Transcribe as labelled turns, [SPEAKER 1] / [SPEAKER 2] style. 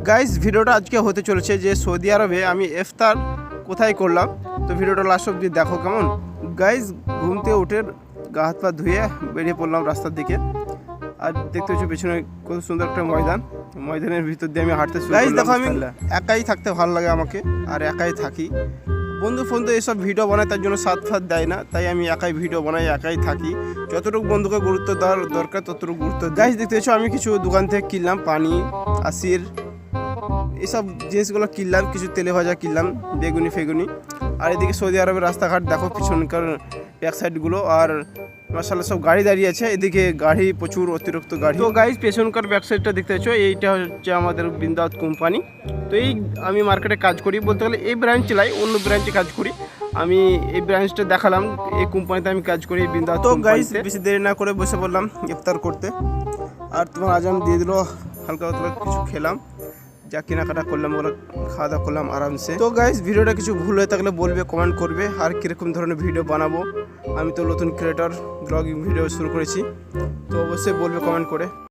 [SPEAKER 1] Guys ভিডিওটা আজকে হতে চলেছে যে সৌদি আরবে আমি ইফতার কোথায় করলাম। তো ভিডিওটা লাস্ট অবধি দেখো কেমন। গাইস ঘুম থেকে উঠে গা হাত পা ধুয়ে বেরিয়ে পড়লাম রাস্তার দিকে। আর দেখতে হচ্ছে পেছনে কত সুন্দর একটা ময়দানের ভিতর দিয়ে আমি হাঁটতে শুরু করলাম। গাইস দেখো আমি একাই থাকতে ভালো লাগে আমাকে, আর একাই থাকি। বন্ধু এসব ভিডিও বানায়, তার জন্য সাথ দেয় না, তাই আমি একাই ভিডিও বানাই, একাই থাকি। যতটুকু বন্ধুকে গুরুত্ব দেওয়ার দরকার ততটুকু গুরুত্ব। গাইস দেখতে পাচ্ছ আমি কিছু দোকান থেকে কিনলাম পানি, আসির, এইসব জিনিসগুলো কিনলাম। কিছু তেলে ভাজা কিনলাম, বেগুনি ফেগুনি। আর এদিকে সৌদি আরবের রাস্তাঘাট দেখো, পিছনকার ব্যাক সাইডগুলো। আর মাশাআল্লাহ সব গাড়ি দাঁড়িয়ে আছে, এদিকে গাড়ি প্রচুর, অতিরিক্ত গাড়ি। তো গাইস পেছনকার ব্যাক সাইডটা দেখতে পাচ্ছ, এইটা হচ্ছে আমাদের বিন্দাউত কোম্পানি। তো এই আমি মার্কেটে কাজ করি, বলতে গেলে এই ব্রাঞ্চ চালাই, অন্য ব্রাঞ্চে কাজ করি। আমি এই ব্রাঞ্চটা দেখালাম, এই কোম্পানিতে আমি কাজ করি বিন্দাউত। তো গাইস বেশি দেরি না করে বসে পড়লাম ইফতার করতে। আর তোমার আজান দিয়ে দিল, হালকা পাতলা কিছু খেলাম, যা কেনাকাটা করলাম ওগুলো খাওয়া দাওয়া করলাম আরামসে। তো গাইস ভিডিওটা কিছু ভুল হয়ে থাকলে বলবে, কমেন্ট করবে। আর কীরকম ধরনের ভিডিও বানাবো, আমি তো নতুন ক্রিয়েটর, ব্লগিং ভিডিও শুরু করেছি, তো অবশ্যই বলবে কমেন্ট করে।